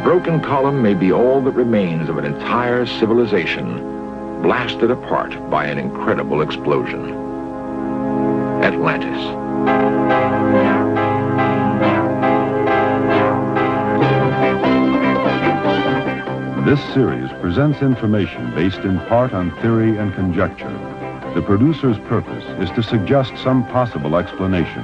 broken column may be all that remains of an entire civilization, blasted apart by an incredible explosion. Atlantis. This series presents information based in part on theory and conjecture. The producer's purpose is to suggest some possible explanation,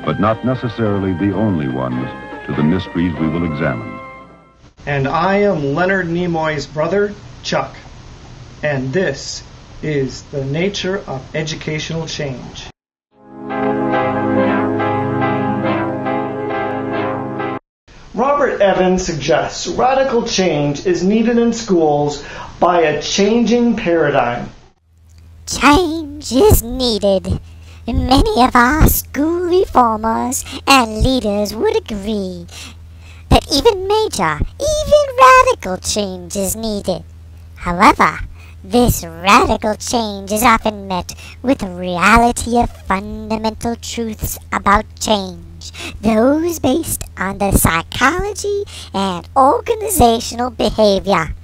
but not necessarily the only ones, to the mysteries we will examine. And I am Leonard Nimoy's brother, Chuck. And this is The Nature of Educational Change. Robert Evans suggests radical change is needed in schools by a changing paradigm. Change is needed. Many of our school reformers and leaders would agree that even major, even radical change is needed. However, this radical change is often met with the reality of fundamental truths about change, those based on the psychology and organizational behavior,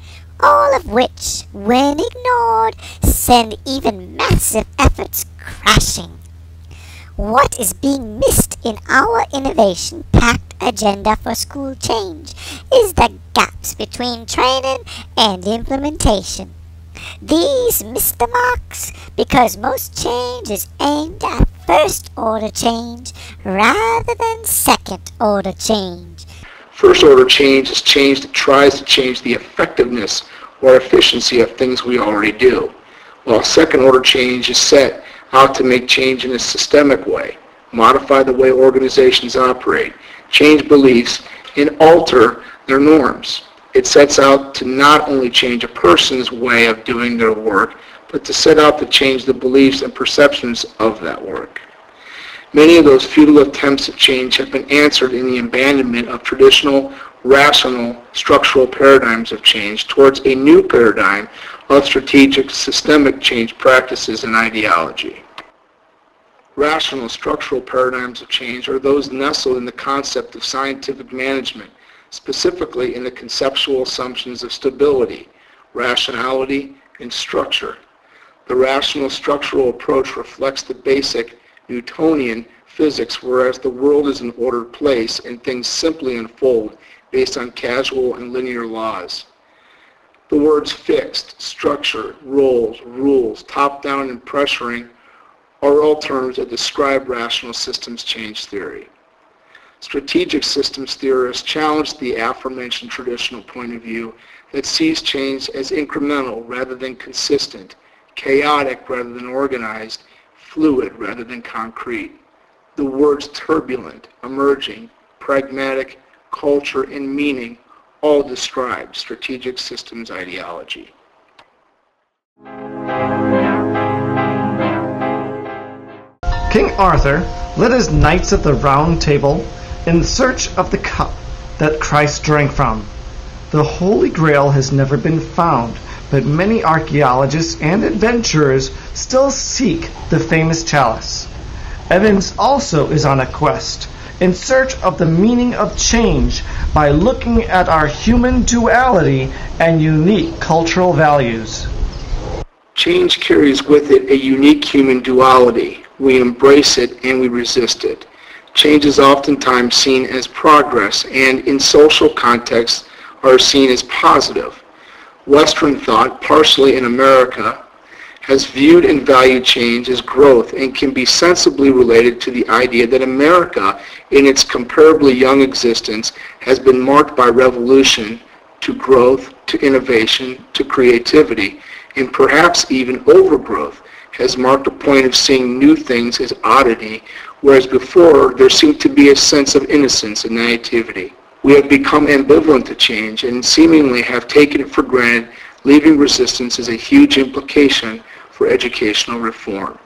all of which, when ignored, send even massive efforts crashing. What is being missed in our innovation-packed agenda for school change is the gaps between training and implementation. These miss the marks because most change is aimed at first-order change rather than second-order change. First-order change is change that tries to change the effectiveness or efficiency of things we already do, while second-order change is set out to make change in a systemic way, modify the way organizations operate, change beliefs, and alter their norms. It sets out to not only change a person's way of doing their work, but to set out to change the beliefs and perceptions of that work. Many of those futile attempts at change have been answered in the abandonment of traditional, rational, structural paradigms of change towards a new paradigm of strategic, systemic change practices and ideology. Rational, structural paradigms of change are those nestled in the concept of scientific management, specifically in the conceptual assumptions of stability, rationality, and structure. The rational structural approach reflects the basic Newtonian physics, whereas the world is an ordered place and things simply unfold based on casual and linear laws. The words fixed, structure, roles, rules, top-down, and pressuring are all terms that describe rational systems change theory. Strategic systems theorists challenge the aforementioned traditional point of view that sees change as incremental rather than consistent, chaotic rather than organized, fluid rather than concrete. The words turbulent, emerging, pragmatic, culture, and meaning all describe strategic systems ideology. King Arthur led his knights of the Round Table in search of the cup that Christ drank from. The Holy Grail has never been found, but many archaeologists and adventurers still seek the famous chalice. Evans also is on a quest in search of the meaning of change by looking at our human duality and unique cultural values. Change carries with it a unique human duality. We embrace it and we resist it. Change is oftentimes seen as progress and in social contexts are seen as positive. Western thought, partially in America, has viewed and valued change as growth and can be sensibly related to the idea that America, in its comparably young existence, has been marked by revolution to growth, to innovation, to creativity, and perhaps even overgrowth, has marked a point of seeing new things as oddity, whereas before there seemed to be a sense of innocence and naivety. We have become ambivalent to change and seemingly have taken it for granted, leaving resistance as a huge implication for educational reform.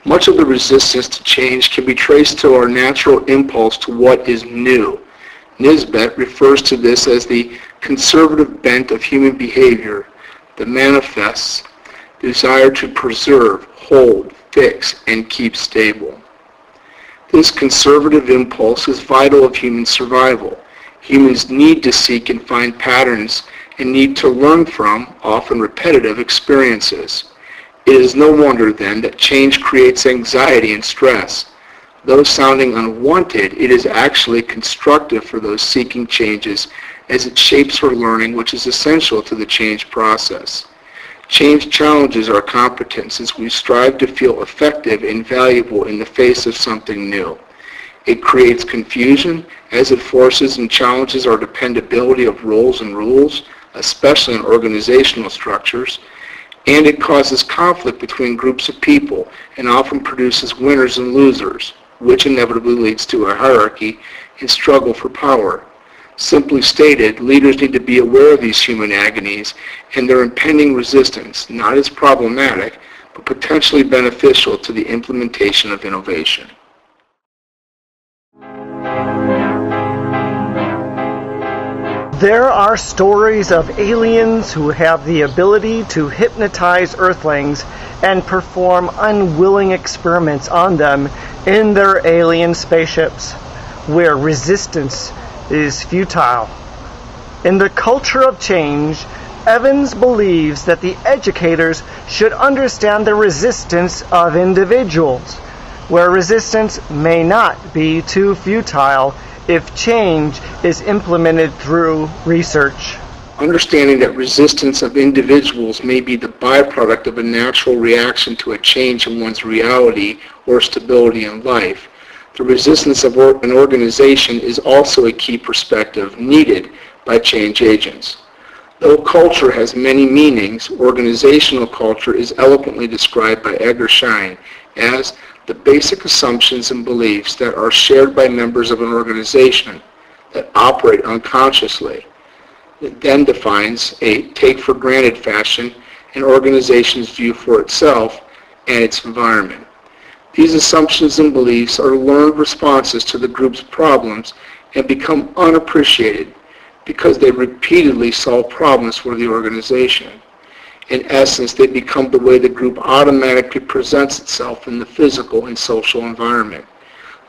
Much of the resistance to change can be traced to our natural impulse to what is new. Nisbet refers to this as the conservative bent of human behavior that manifests desire to preserve, hold, fix, and keep stable. This conservative impulse is vital of human survival. Humans need to seek and find patterns and need to learn from, often repetitive, experiences. It is no wonder, then, that change creates anxiety and stress. Though sounding unwanted, it is actually constructive for those seeking changes as it shapes for learning, which is essential to the change process. Change challenges our competence as we strive to feel effective and valuable in the face of something new. It creates confusion as it forces and challenges our dependability of roles and rules, especially in organizational structures, and it causes conflict between groups of people and often produces winners and losers, which inevitably leads to a hierarchy and struggle for power. Simply stated, leaders need to be aware of these human agonies and their impending resistance, not as problematic, but potentially beneficial to the implementation of innovation. There are stories of aliens who have the ability to hypnotize Earthlings and perform unwilling experiments on them in their alien spaceships, where resistance is futile. In the culture of change, Evans believes that the educators should understand the resistance of individuals, where resistance may not be too futile if change is implemented through research. Understanding that resistance of individuals may be the byproduct of a natural reaction to a change in one's reality or stability in life, the resistance of an organization is also a key perspective needed by change agents. Though culture has many meanings, organizational culture is eloquently described by Edgar Schein as the basic assumptions and beliefs that are shared by members of an organization that operate unconsciously. It then defines a take-for-granted fashion an organization's view for itself and its environment. These assumptions and beliefs are learned responses to the group's problems and become unappreciated because they repeatedly solve problems for the organization. In essence, they become the way the group automatically presents itself in the physical and social environment,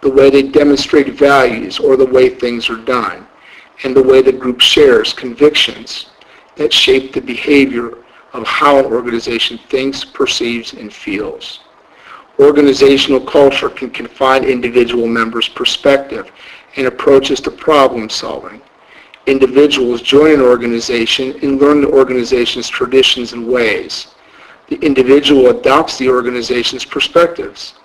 the way they demonstrate values or the way things are done, and the way the group shares convictions that shape the behavior of how an organization thinks, perceives, and feels. Organizational culture can confine individual members' perspective and approaches to problem solving. Individuals join an organization and learn the organization's traditions and ways. The individual adopts the organization's perspectives.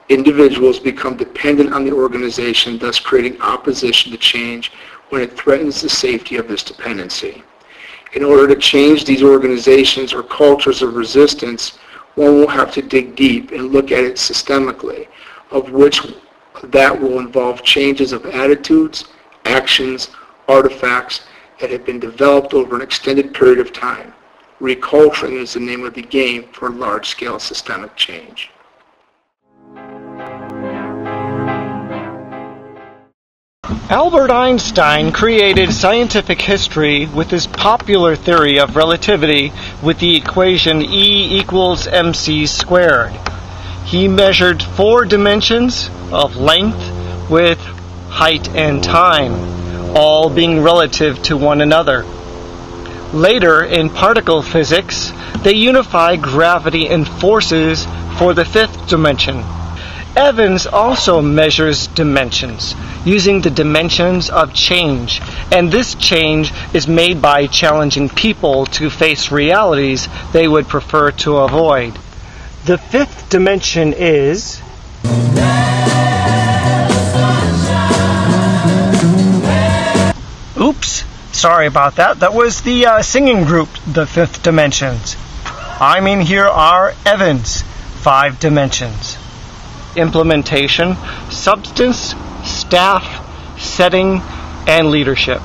Individuals become dependent on the organization, thus creating opposition to change when it threatens the safety of this dependency. In order to change these organizations or cultures of resistance, one will have to dig deep and look at it systemically, of which that will involve changes of attitudes, actions, artifacts that have been developed over an extended period of time. Reculturing is the name of the game for large-scale systemic change. Albert Einstein created scientific history with his popular theory of relativity with the equation E equals mc squared. He measured 4 dimensions of length, width, height, and time, all being relative to one another. Later, in particle physics, they unify gravity and forces for the 5th dimension. Evans also measures dimensions, using the dimensions of change, and this change is made by challenging people to face realities they would prefer to avoid. The 5th dimension is Oops, sorry about that. That was the singing group, the 5th Dimensions. I mean, here are Evans' 5 dimensions. Implementation, substance, staff, setting, and leadership.